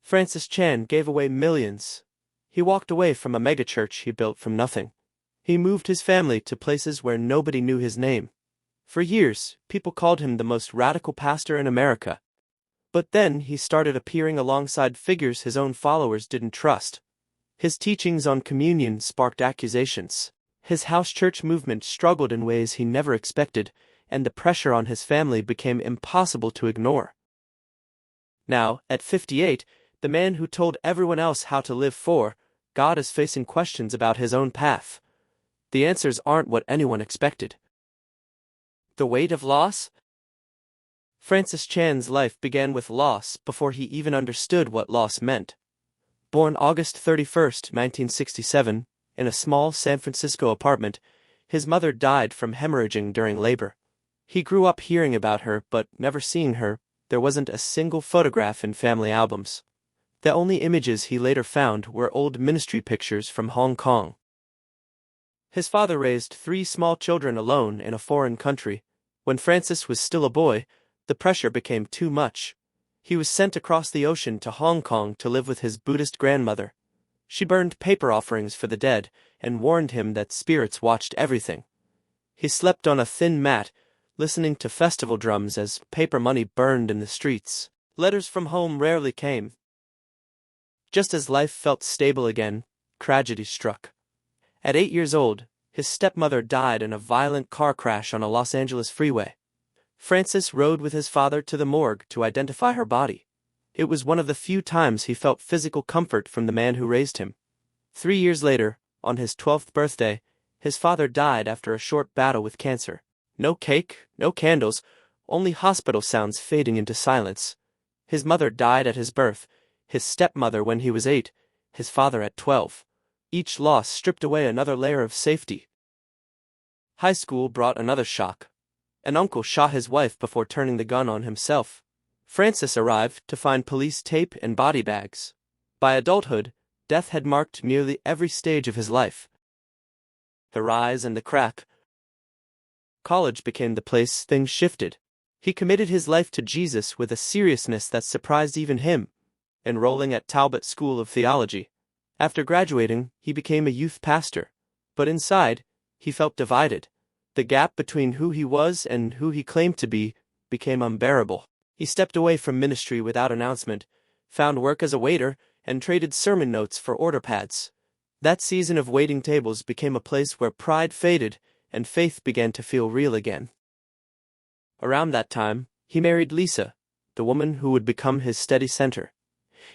Francis Chan gave away millions. He walked away from a megachurch he built from nothing. He moved his family to places where nobody knew his name. For years, people called him the most radical pastor in America. But then he started appearing alongside figures his own followers didn't trust. His teachings on communion sparked accusations. His house church movement struggled in ways he never expected, and the pressure on his family became impossible to ignore. Now, at 58, the man who told everyone else how to live for God is facing questions about his own path. The answers aren't what anyone expected. The weight of loss? Francis Chan's life began with loss before he even understood what loss meant. Born August 31, 1967, in a small San Francisco apartment, his mother died from hemorrhaging during labor. He grew up hearing about her but never seeing her. There wasn't a single photograph in family albums. The only images he later found were old ministry pictures from Hong Kong. His father raised 3 small children alone in a foreign country. When Francis was still a boy, the pressure became too much. He was sent across the ocean to Hong Kong to live with his Buddhist grandmother. She burned paper offerings for the dead and warned him that spirits watched everything. He slept on a thin mat, listening to festival drums as paper money burned in the streets. Letters from home rarely came. Just as life felt stable again, tragedy struck. At 8 years old, his stepmother died in a violent car crash on a Los Angeles freeway. Francis rode with his father to the morgue to identify her body. It was one of the few times he felt physical comfort from the man who raised him. 3 years later, on his 12th birthday, his father died after a short battle with cancer. No cake, no candles, only hospital sounds fading into silence. His mother died at his birth, his stepmother when he was 8, his father at 12. Each loss stripped away another layer of safety. High school brought another shock. An uncle shot his wife before turning the gun on himself. Francis arrived to find police tape and body bags. By adulthood, death had marked nearly every stage of his life. The rise and the crack. College became the place things shifted. He committed his life to Jesus with a seriousness that surprised even him, enrolling at Talbot School of Theology. After graduating, he became a youth pastor. But inside, he felt divided. The gap between who he was and who he claimed to be became unbearable. He stepped away from ministry without announcement, found work as a waiter, and traded sermon notes for order pads. That season of waiting tables became a place where pride faded and faith began to feel real again. Around that time, he married Lisa, the woman who would become his steady center.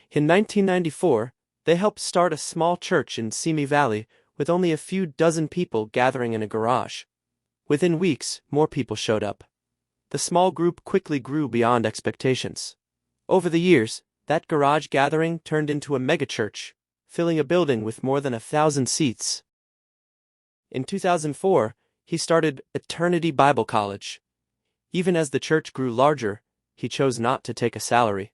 In 1994, they helped start a small church in Simi Valley with only a few dozen people gathering in a garage. Within weeks, more people showed up. The small group quickly grew beyond expectations. Over the years, that garage gathering turned into a megachurch, filling a building with more than 1,000 seats. In 2004, he started Eternity Bible College. Even as the church grew larger, he chose not to take a salary.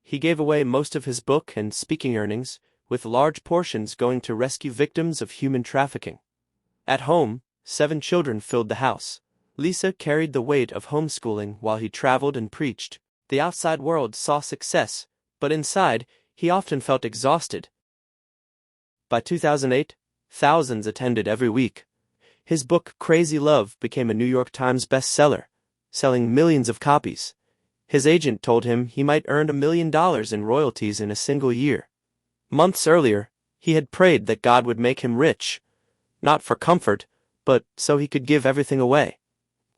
He gave away most of his book and speaking earnings, with large portions going to rescue victims of human trafficking. At home, 7 children filled the house. Lisa carried the weight of homeschooling while he traveled and preached. The outside world saw success, but inside, he often felt exhausted. By 2008, thousands attended every week. His book Crazy Love became a New York Times bestseller, selling millions of copies. His agent told him he might earn $1 million in royalties in a single year. Months earlier, he had prayed that God would make him rich, not for comfort, but so he could give everything away.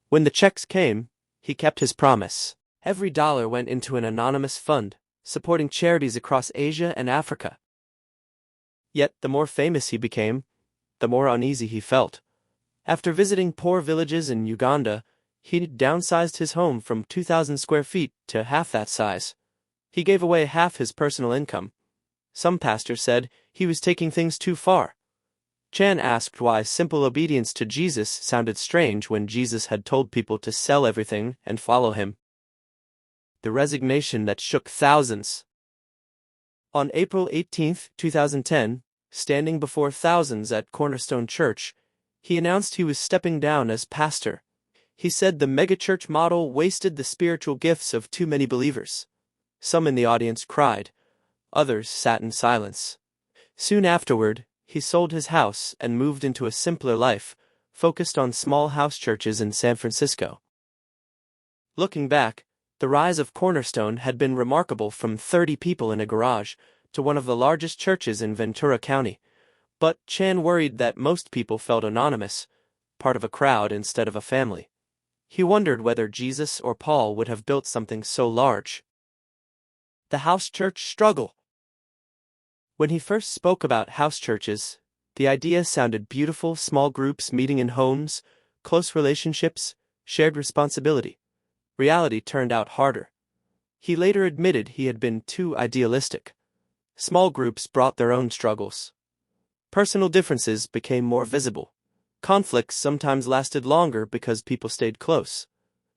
When the checks came, he kept his promise. Every dollar went into an anonymous fund, supporting charities across Asia and Africa. Yet the more famous he became, the more uneasy he felt. After visiting poor villages in Uganda, he downsized his home from 2,000 square feet to half that size. He gave away half his personal income. Some pastors said he was taking things too far. Chan asked why simple obedience to Jesus sounded strange when Jesus had told people to sell everything and follow him. The resignation that shook thousands. On April 18, 2010, standing before thousands at Cornerstone Church, he announced he was stepping down as pastor. He said the megachurch model wasted the spiritual gifts of too many believers. Some in the audience cried, others sat in silence. Soon afterward, he sold his house and moved into a simpler life, focused on small house churches in San Francisco. Looking back, the rise of Cornerstone had been remarkable, from 30 people in a garage to one of the largest churches in Ventura County. But Chan worried that most people felt anonymous, part of a crowd instead of a family. He wondered whether Jesus or Paul would have built something so large. The house church struggle. When he first spoke about house churches, the idea sounded beautiful: small groups meeting in homes, close relationships, shared responsibility. Reality turned out harder. He later admitted he had been too idealistic. Small groups brought their own struggles. Personal differences became more visible. Conflicts sometimes lasted longer because people stayed close.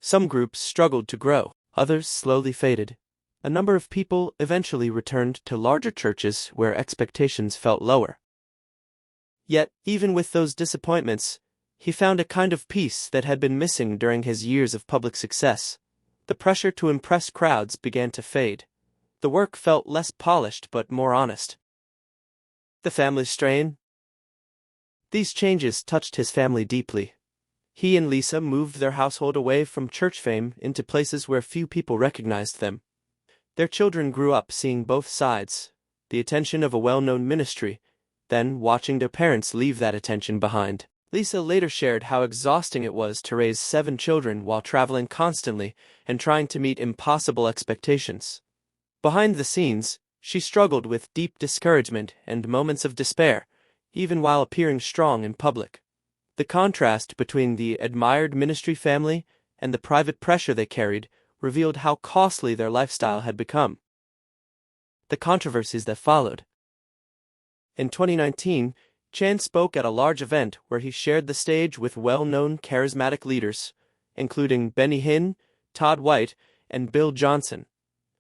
Some groups struggled to grow, others slowly faded. A number of people eventually returned to larger churches where expectations felt lower. Yet, even with those disappointments, he found a kind of peace that had been missing during his years of public success. The pressure to impress crowds began to fade. The work felt less polished but more honest. The family strain. These changes touched his family deeply. He and Lisa moved their household away from church fame into places where few people recognized them. Their children grew up seeing both sides, the attention of a well-known ministry, then watching their parents leave that attention behind. Lisa later shared how exhausting it was to raise 7 children while traveling constantly and trying to meet impossible expectations. Behind the scenes, she struggled with deep discouragement and moments of despair, even while appearing strong in public. The contrast between the admired ministry family and the private pressure they carried revealed how costly their lifestyle had become. The controversies that followed. In 2019, Chan spoke at a large event where he shared the stage with well-known charismatic leaders, including Benny Hinn, Todd White, and Bill Johnson.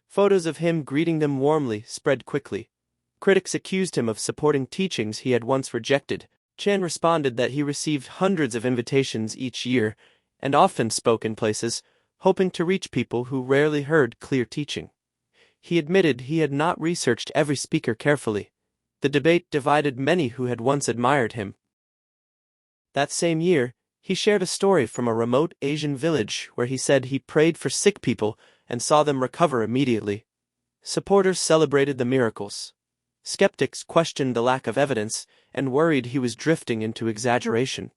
Photos of him greeting them warmly spread quickly. Critics accused him of supporting teachings he had once rejected. Chan responded that he received hundreds of invitations each year and often spoke in places, hoping to reach people who rarely heard clear teaching. He admitted he had not researched every speaker carefully. The debate divided many who had once admired him. That same year, he shared a story from a remote Asian village where he said he prayed for sick people and saw them recover immediately. Supporters celebrated the miracles. Skeptics questioned the lack of evidence and worried he was drifting into exaggeration.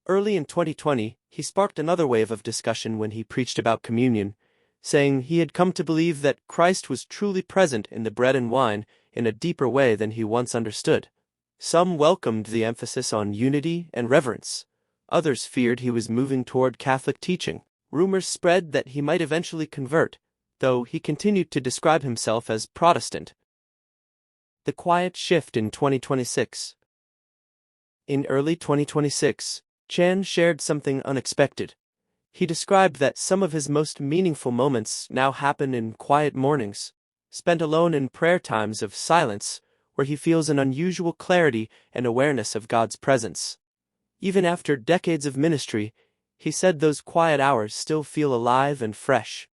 Early in 2020, he sparked another wave of discussion when he preached about communion, saying he had come to believe that Christ was truly present in the bread and wine in a deeper way than he once understood. Some welcomed the emphasis on unity and reverence. Others feared he was moving toward Catholic teaching. Rumors spread that he might eventually convert, though he continued to describe himself as Protestant. The quiet shift in 2026. In early 2026, Chan shared something unexpected. He described that some of his most meaningful moments now happen in quiet mornings, spent alone in prayer times of silence, where he feels an unusual clarity and awareness of God's presence. Even after decades of ministry, he said those quiet hours still feel alive and fresh.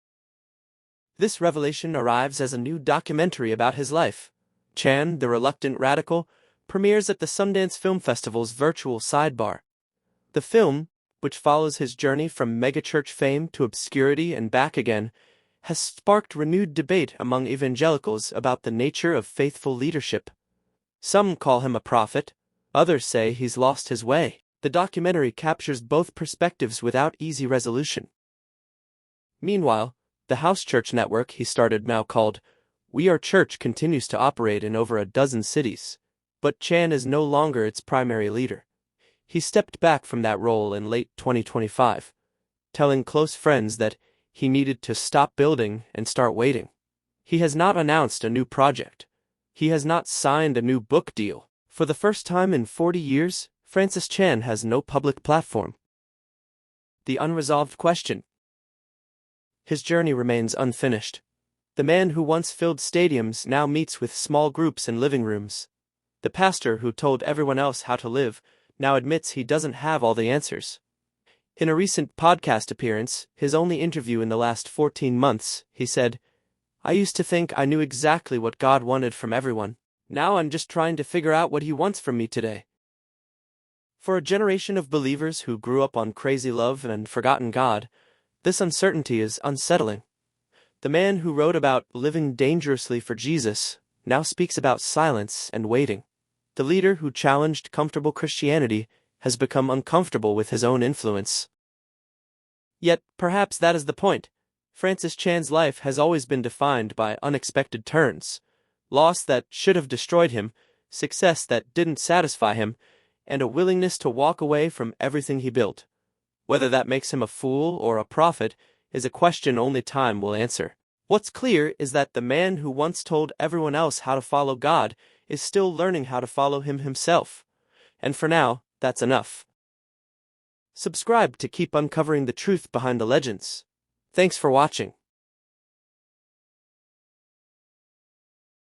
This revelation arrives as a new documentary about his life. Chan, the Reluctant Radical, premieres at the Sundance Film Festival's virtual sidebar. The film, which follows his journey from megachurch fame to obscurity and back again, has sparked renewed debate among evangelicals about the nature of faithful leadership. Some call him a prophet, others say he's lost his way. The documentary captures both perspectives without easy resolution. Meanwhile, the house church network he started, now called We Are Church, continues to operate in over a dozen cities, but Chan is no longer its primary leader. He stepped back from that role in late 2025, telling close friends that he needed to stop building and start waiting. He has not announced a new project. He has not signed a new book deal. For the first time in 40 years, Francis Chan has no public platform. The Unresolved Question. His journey remains unfinished. The man who once filled stadiums now meets with small groups in living rooms. The pastor who told everyone else how to live now admits he doesn't have all the answers. In a recent podcast appearance, his only interview in the last 14 months, he said, I used to think I knew exactly what God wanted from everyone. Now I'm just trying to figure out what He wants from me today. For a generation of believers who grew up on crazy love and forgotten God, this uncertainty is unsettling. The man who wrote about living dangerously for Jesus now speaks about silence and waiting. The leader who challenged comfortable Christianity has become uncomfortable with his own influence. Yet, perhaps that is the point. Francis Chan's life has always been defined by unexpected turns. Loss that should have destroyed him, success that didn't satisfy him, and a willingness to walk away from everything he built. Whether that makes him a fool or a prophet is a question only time will answer. What's clear is that the man who once told everyone else how to follow God is still learning how to follow Him himself. And for now, that's enough. Subscribe to keep uncovering the truth behind the legends. Thanks for watching.